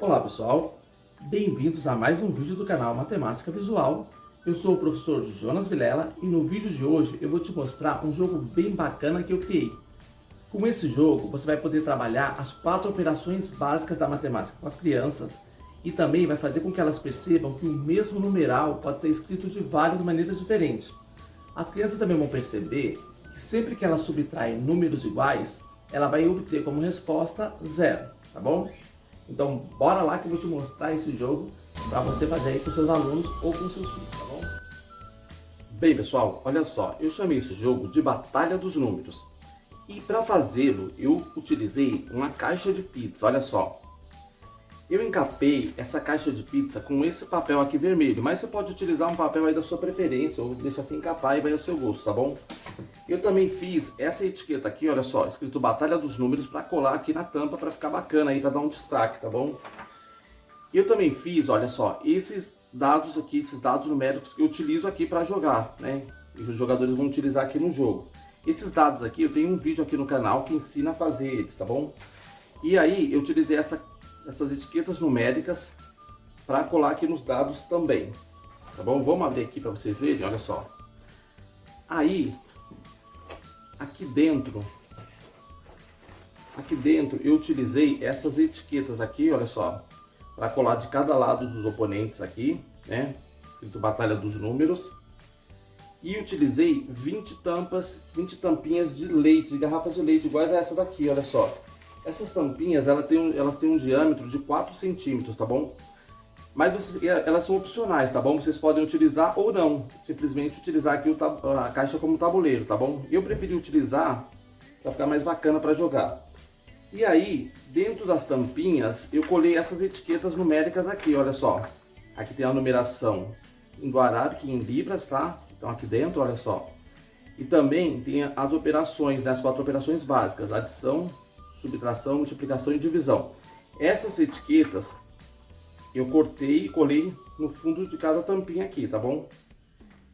Olá pessoal, bem-vindos a mais um vídeo do canal Matemática Visual. Eu sou o professor Jonas Vilela e no vídeo de hoje eu vou te mostrar um jogo bem bacana que eu criei. Com esse jogo você vai poder trabalhar as 4 operações básicas da matemática com as crianças e também vai fazer com que elas percebam que o mesmo numeral pode ser escrito de várias maneiras diferentes. As crianças também vão perceber que sempre que ela subtrai números iguais, ela vai obter como resposta 0, tá bom? Então, bora lá que eu vou te mostrar esse jogo para você fazer aí com seus alunos ou com seus filhos, tá bom? Bem, pessoal, olha só, eu chamei esse jogo de Batalha dos Números. E para fazê-lo, eu utilizei uma caixa de pizza, olha só. Eu encapei essa caixa de pizza com esse papel aqui vermelho, mas você pode utilizar um papel aí da sua preferência ou deixar sem encapar e vai ao seu gosto, tá bom? Eu também fiz essa etiqueta aqui, olha só, escrito Batalha dos Números para colar aqui na tampa para ficar bacana aí, para dar um destaque, tá bom? Eu também fiz, olha só, esses dados aqui, esses dados numéricos que eu utilizo aqui para jogar, né? E os jogadores vão utilizar aqui no jogo. Esses dados aqui, eu tenho um vídeo aqui no canal que ensina a fazer eles, tá bom? E aí, eu utilizei essas etiquetas numéricas para colar aqui nos dados também, tá bom? Vamos abrir aqui para vocês verem, olha só. Aí, aqui dentro eu utilizei essas etiquetas aqui, olha só, para colar de cada lado dos oponentes aqui, né? Escrito Batalha dos Números. E utilizei 20 tampinhas de leite, de garrafas de leite, iguais a essa daqui, olha só. Essas tampinhas, elas têm um diâmetro de 4 centímetros, tá bom? Mas elas são opcionais, tá bom? Vocês podem utilizar ou não, simplesmente utilizar aqui a caixa como tabuleiro, tá bom? Eu preferi utilizar para ficar mais bacana para jogar. E aí, dentro das tampinhas, eu colei essas etiquetas numéricas aqui, olha só. Aqui tem a numeração em Guará, aqui em libras, tá? Então aqui dentro, olha só. E também tem as operações, né? As 4 operações básicas, adição, subtração, multiplicação e divisão. Essas etiquetas eu cortei e colei no fundo de cada tampinha aqui, tá bom?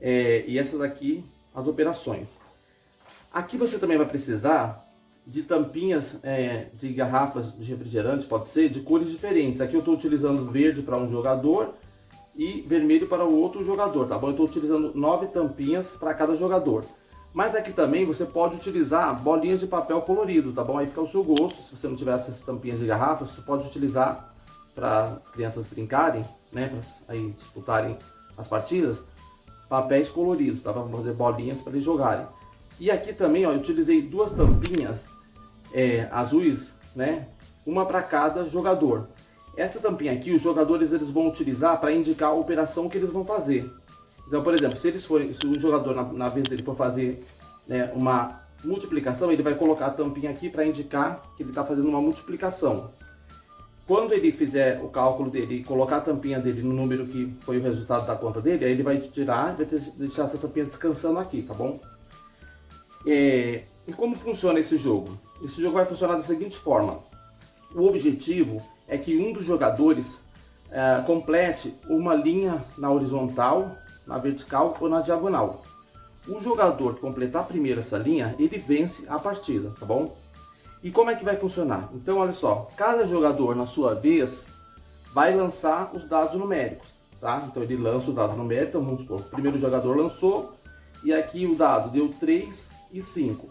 E essas aqui, as operações. Aqui você também vai precisar de tampinhas de garrafas de refrigerante, pode ser, de cores diferentes. Aqui eu estou utilizando verde para um jogador e vermelho para o outro jogador, tá bom? Eu estou utilizando 9 tampinhas para cada jogador. Mas aqui também você pode utilizar bolinhas de papel colorido, tá bom? Aí fica ao seu gosto. Se você não tiver essas tampinhas de garrafa, você pode utilizar para as crianças brincarem, né? Para aí disputarem as partidas, papéis coloridos, tá? Para fazer bolinhas para eles jogarem. E aqui também, ó, eu utilizei 2 tampinhas azuis, né? Uma para cada jogador. Essa tampinha aqui, os jogadores eles vão utilizar para indicar a operação que eles vão fazer. Então, por exemplo, se o jogador na vez dele for fazer, né, uma multiplicação, ele vai colocar a tampinha aqui para indicar que ele está fazendo uma multiplicação. Quando ele fizer o cálculo dele e colocar a tampinha dele no número que foi o resultado da conta dele, aí ele vai tirar e vai deixar essa tampinha descansando aqui, tá bom? E como funciona esse jogo? Esse jogo vai funcionar da seguinte forma. O objetivo é que um dos jogadores complete uma linha na horizontal, na vertical ou na diagonal. O jogador que completar primeiro essa linha, ele vence a partida, tá bom? E como é que vai funcionar? Então, olha só, cada jogador, na sua vez, vai lançar os dados numéricos, tá? Então, ele lança o dado numérico, então, vamos supor, o primeiro jogador lançou, e aqui o dado deu 3 e 5.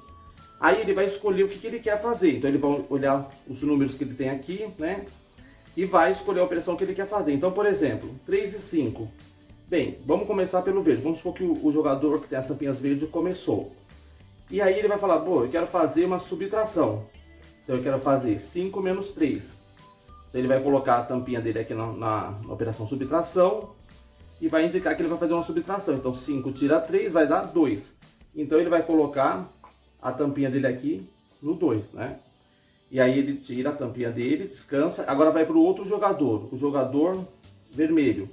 Aí ele vai escolher o que ele quer fazer, então ele vai olhar os números que ele tem aqui, né? E vai escolher a operação que ele quer fazer. Então, por exemplo, 3 e 5. Bem, vamos começar pelo verde. Vamos supor que o jogador que tem as tampinhas verdes começou. E aí ele vai falar, pô, eu quero fazer uma subtração. Então eu quero fazer 5 menos 3. Então ele vai colocar a tampinha dele aqui na operação subtração. E vai indicar que ele vai fazer uma subtração. Então 5 tira 3 vai dar 2. Então ele vai colocar a tampinha dele aqui no 2, né? E aí ele tira a tampinha dele, descansa. Agora vai para o outro jogador, o jogador vermelho.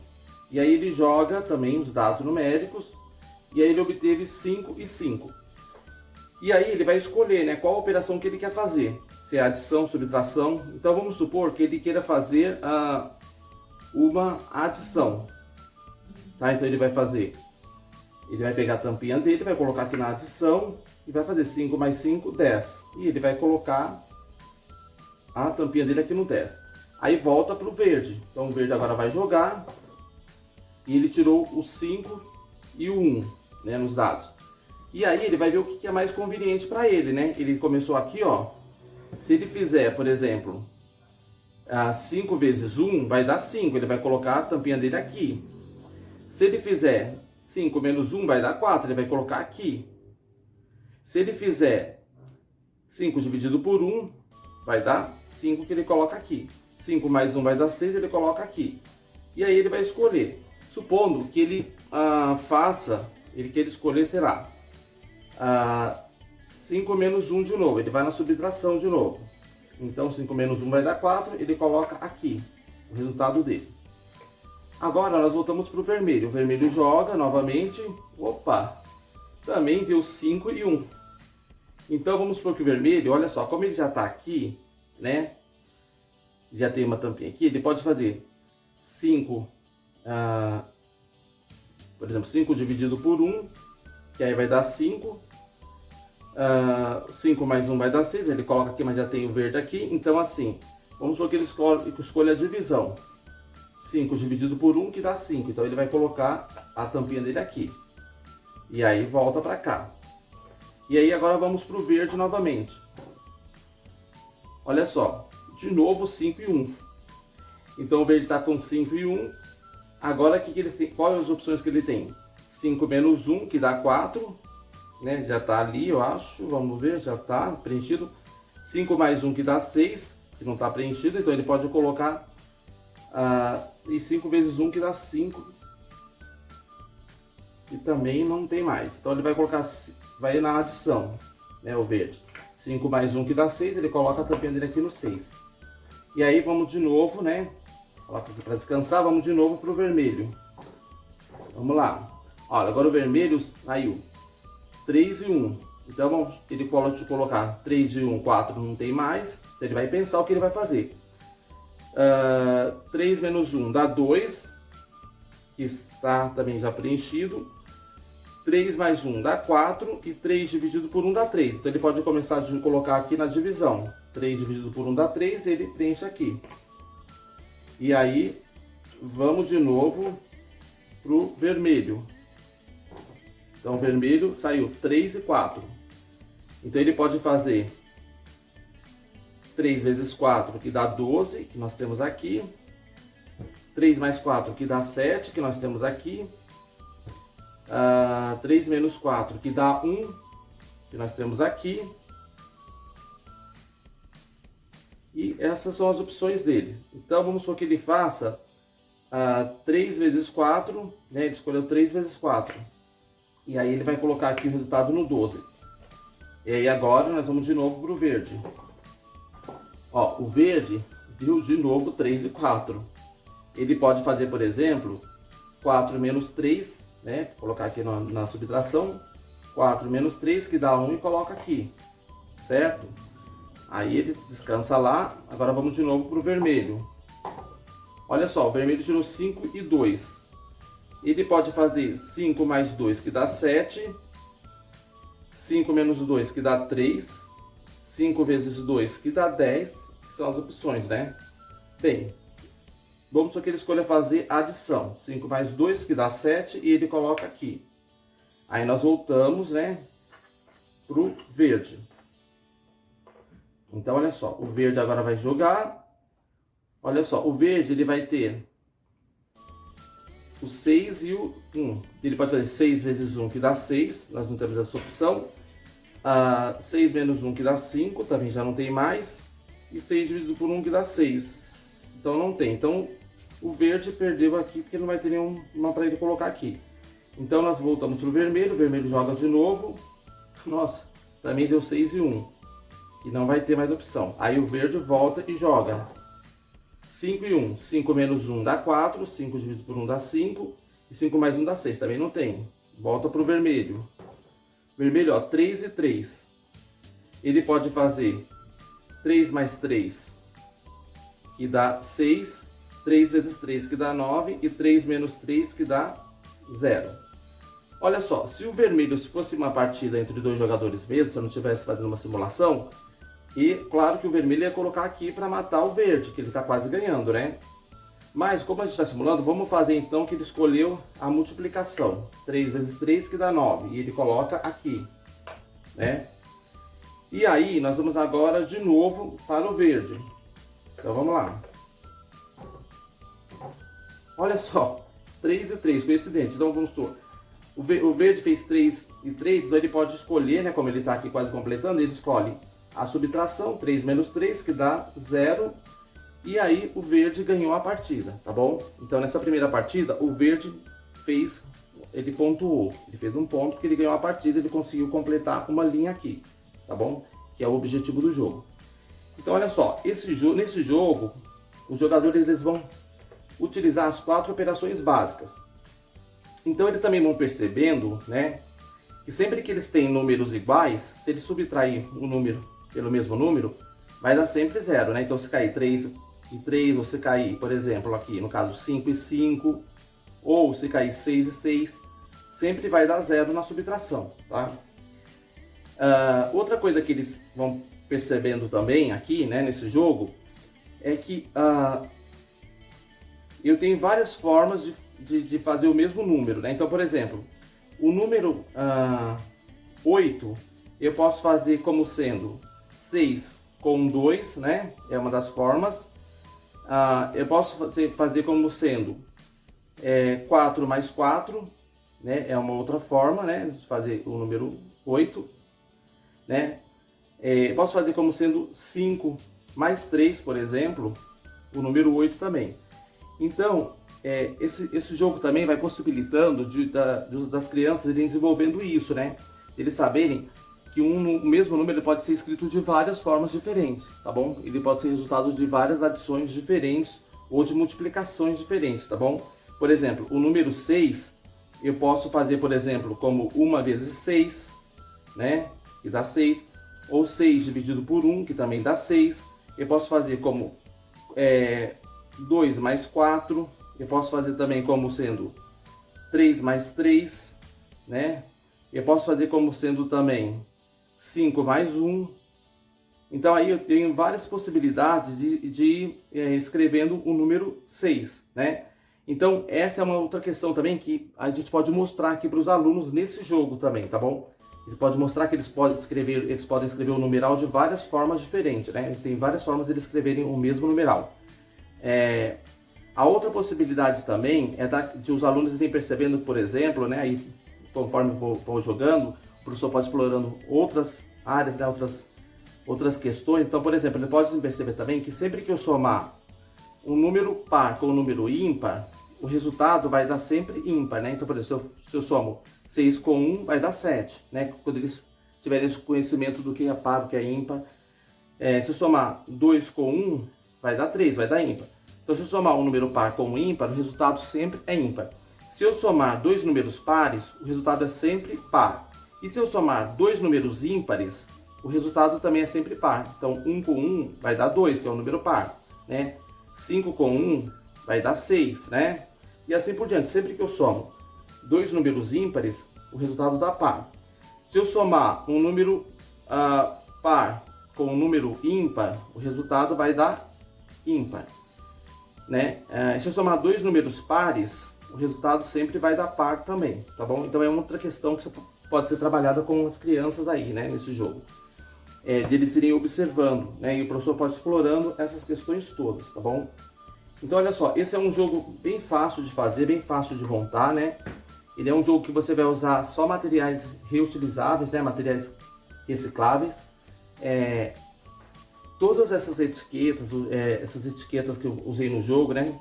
E aí ele joga também os dados numéricos. E aí ele obteve 5 e 5. E aí ele vai escolher, né, qual a operação que ele quer fazer. Se é adição, subtração. Então vamos supor que ele queira fazer uma adição. Tá? Então ele vai pegar a tampinha dele, vai colocar aqui na adição. E vai fazer 5 mais 5, 10. E ele vai colocar a tampinha dele aqui no 10. Aí volta para o verde. Então o verde agora vai jogar. E ele tirou o 5 e o 1, né, nos dados. E aí ele vai ver o que é mais conveniente para ele, né? Ele começou aqui, ó. Se ele fizer, por exemplo, 5 vezes 1, vai dar 5. Ele vai colocar a tampinha dele aqui. Se ele fizer 5 menos 1, vai dar 4. Ele vai colocar aqui. Se ele fizer 5 dividido por 1, vai dar 5 que ele coloca aqui. 5 mais 1 vai dar 6, ele coloca aqui. E aí ele vai escolher. Supondo que ele ele queira escolher, sei lá, 5 menos 1 de novo. Ele vai na subtração de novo. Então 5 menos 1 vai dar 4, ele coloca aqui o resultado dele. Agora nós voltamos para o vermelho. O vermelho joga novamente. Opa! Também deu 5 e 1. Então vamos supor que o vermelho, olha só, como ele já está aqui, né? Já tem uma tampinha aqui, ele pode fazer 5, por exemplo, 5 dividido por 1, que aí vai dar 5. 5 mais 1 vai dar 6, ele coloca aqui, mas já tem o verde aqui. Então assim, vamos supor que ele escolha a divisão. 5 dividido por 1, que dá 5. Então ele vai colocar a tampinha dele aqui. E aí volta para cá. E aí agora vamos para o verde novamente. Olha só, de novo 5 e 1. Então o verde está com 5 e 1. Agora o que eles têm? Quais as opções que ele tem? 5 menos 1, que dá 4. Né? Já está ali, eu acho. Vamos ver, já está preenchido. 5 mais 1, que dá 6, que não está preenchido. Então ele pode colocar e 5 vezes 1, que dá 5. E também não tem mais. Então ele vai colocar, vai na adição, né, o verde. 5 mais 1, que dá 6, ele coloca a tampinha dele aqui no 6. E aí vamos de novo, né? Coloca aqui para descansar, vamos de novo para o vermelho. Vamos lá. Olha, agora o vermelho saiu 3 e 1. Então ele pode colocar 3 e 1, 4 não tem mais. Então ele vai pensar o que ele vai fazer. 3 menos 1 dá 2, que está também já preenchido. 3 mais 1 dá 4 e 3 dividido por 1 dá 3. Então ele pode começar a colocar aqui na divisão. 3 dividido por 1 dá 3, ele preenche aqui. E aí, vamos de novo para o vermelho. Então o vermelho saiu 3 e 4. Então ele pode fazer 3 vezes 4, que dá 12, que nós temos aqui. 3 mais 4, que dá 7, que nós temos aqui. 3 menos 4, que dá 1, que nós temos aqui. E essas são as opções dele. Então vamos supor que ele faça 3 vezes 4, né? Ele escolheu 3 vezes 4. E aí ele vai colocar aqui o resultado no 12. E aí agora nós vamos de novo para o verde. Ó, o verde deu de novo 3 e 4. Ele pode fazer, por exemplo, 4 menos 3, né? Colocar aqui na subtração. 4 menos 3, que dá 1, e coloca aqui. Certo? Aí ele descansa lá. Agora vamos de novo para o vermelho. Olha só, o vermelho tirou 5 e 2. Ele pode fazer 5 mais 2, que dá 7. 5 menos 2, que dá 3. 5 vezes 2, que dá 10. Que são as opções, né? Bem, vamos só que ele escolha fazer a adição. 5 mais 2, que dá 7, e ele coloca aqui. Aí nós voltamos, né, pro verde. Então, olha só, o verde agora vai jogar. Olha só, o verde ele vai ter o 6 e o 1. Ele pode fazer 6 vezes 1, que dá 6. Nós não temos essa opção. 6 menos 1, que dá 5. Também já não tem mais. E 6 dividido por 1, que dá 6. Então não tem. Então o verde perdeu aqui, porque não vai ter nenhuma para ele colocar aqui. Então nós voltamos para o vermelho. O vermelho joga de novo. Nossa, também deu 6 e 1. E não vai ter mais opção. Aí o verde volta e joga. 5 e 1. 5 menos 1 dá 4. 5 dividido por 1 dá 5. E 5 mais 1 dá 6. Também não tem. Volta para o vermelho. Vermelho, ó, 3 e 3. Ele pode fazer 3 mais 3, que dá 6. 3 vezes 3, que dá 9. E 3 menos 3, que dá 0. Olha só, se o vermelho, se fosse uma partida entre dois jogadores mesmo, se eu não estivesse fazendo uma simulação, E claro que o vermelho ia colocar aqui para matar o verde, que ele está quase ganhando, né? Mas como a gente está simulando, vamos fazer então que ele escolheu a multiplicação. 3 vezes 3 que dá 9. E ele coloca aqui, né? E aí nós vamos agora de novo para o verde. Então vamos lá. Olha só, 3 e 3, coincidente. Então vamos supor, o verde fez 3 e 3, então ele pode escolher, né? Como ele está aqui quase completando, ele escolhe a subtração, 3 menos 3, que dá 0. E aí o verde ganhou a partida, tá bom? Então nessa primeira partida, o verde ele pontuou. Ele fez um ponto porque ele ganhou a partida, ele conseguiu completar uma linha aqui, tá bom? Que é o objetivo do jogo. Então olha só, nesse jogo, os jogadores eles vão utilizar as 4 operações básicas. Então eles também vão percebendo, né? Que sempre que eles têm números iguais, se eles subtrair um número pelo mesmo número, vai dar sempre 0, né? Então se cair 3 e 3, ou se cair, por exemplo, aqui no caso 5 e 5, ou se cair 6 e 6, sempre vai dar 0 na subtração, tá? Outra coisa que eles vão percebendo também aqui, né, nesse jogo, é que eu tenho várias formas de fazer o mesmo número, né? Então, por exemplo, o número 8, eu posso fazer como sendo 6 com 2, né? É uma das formas. Eu posso fazer como sendo 4 mais 4, né? É uma outra forma, né? De fazer o número 8, né? Posso fazer como sendo 5 mais 3, por exemplo, o número 8 também. Então, esse jogo também vai possibilitando das crianças irem desenvolvendo isso, né? Eles saberem que o mesmo número pode ser escrito de várias formas diferentes, tá bom? Ele pode ser resultado de várias adições diferentes ou de multiplicações diferentes, tá bom? Por exemplo, o número 6, eu posso fazer, por exemplo, como 1 vezes 6, né? Que dá 6. Ou 6 dividido por 1, que também dá 6. Eu posso fazer como 2 mais 4. Eu posso fazer também como sendo 3 mais 3, né? Eu posso fazer como sendo também 5 mais 1. Então aí eu tenho várias possibilidades de ir escrevendo o número 6, né? Então essa é uma outra questão também que a gente pode mostrar aqui para os alunos nesse jogo também, tá bom? Ele pode mostrar que eles podem escrever o numeral de várias formas diferentes, né? Tem várias formas de eles escreverem o mesmo numeral. A outra possibilidade também é de os alunos irem percebendo, por exemplo, né? Aí, conforme vou jogando, o professor pode explorando outras áreas, né? outras questões. Então, por exemplo, ele pode perceber também que sempre que eu somar um número par com um número ímpar, o resultado vai dar sempre ímpar, né? Então, por exemplo, se eu somo 6 com 1, vai dar 7, né? Quando eles tiverem esse conhecimento do que é par, do que é ímpar. Se eu somar 2 com 1, vai dar 3, vai dar ímpar. Então, se eu somar um número par com um ímpar, o resultado sempre é ímpar. Se eu somar 2 números pares, o resultado é sempre par. E se eu somar 2 números ímpares, o resultado também é sempre par. Então, 1 com 1 vai dar 2, que é um número par, né? 5 com 1 vai dar 6, né? E assim por diante. Sempre que eu somo 2 números ímpares, o resultado dá par. Se eu somar um número par com um número ímpar, o resultado vai dar ímpar, né? Se eu somar 2 números pares, o resultado sempre vai dar par também, tá bom? Então é outra questão que pode ser trabalhada com as crianças aí, né, nesse jogo. De eles irem observando, né? E o professor pode ir explorando essas questões todas, tá bom? Então olha só, esse é um jogo bem fácil de fazer, bem fácil de montar, né? Ele é um jogo que você vai usar só materiais reutilizáveis, né? Materiais recicláveis. Todas essas etiquetas que eu usei no jogo, né?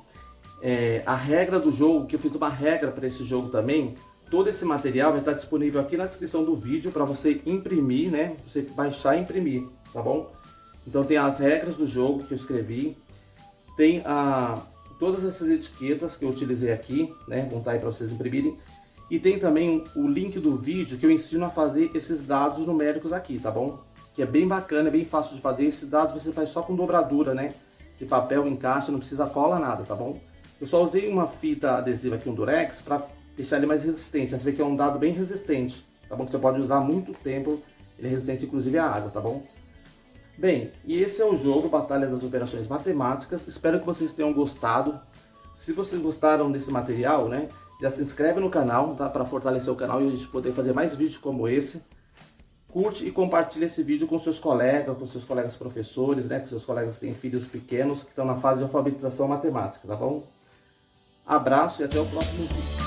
A regra do jogo, que eu fiz uma regra para esse jogo também, todo esse material vai estar disponível aqui na descrição do vídeo para você imprimir, né? Você baixar e imprimir, tá bom? Então tem as regras do jogo que eu escrevi, tem todas essas etiquetas que eu utilizei aqui, né? Vão estar aí para vocês imprimirem. E tem também o link do vídeo que eu ensino a fazer esses dados numéricos aqui, tá bom? Que é bem bacana, é bem fácil de fazer. Esses dados você faz só com dobradura, né? De papel, encaixa, não precisa cola, nada, tá bom? Eu só usei uma fita adesiva aqui, um durex, para deixar ele mais resistente. Você vê que é um dado bem resistente, tá bom? Que você pode usar há muito tempo, ele é resistente inclusive à água, tá bom? Bem, e esse é o jogo Batalha das Operações Matemáticas. Espero que vocês tenham gostado. Se vocês gostaram desse material, né, já se inscreve no canal, tá, para fortalecer o canal e a gente poder fazer mais vídeos como esse. Curte e compartilha esse vídeo com seus colegas professores, né, com seus colegas que têm filhos pequenos que estão na fase de alfabetização matemática, tá bom? Abraço e até o próximo vídeo.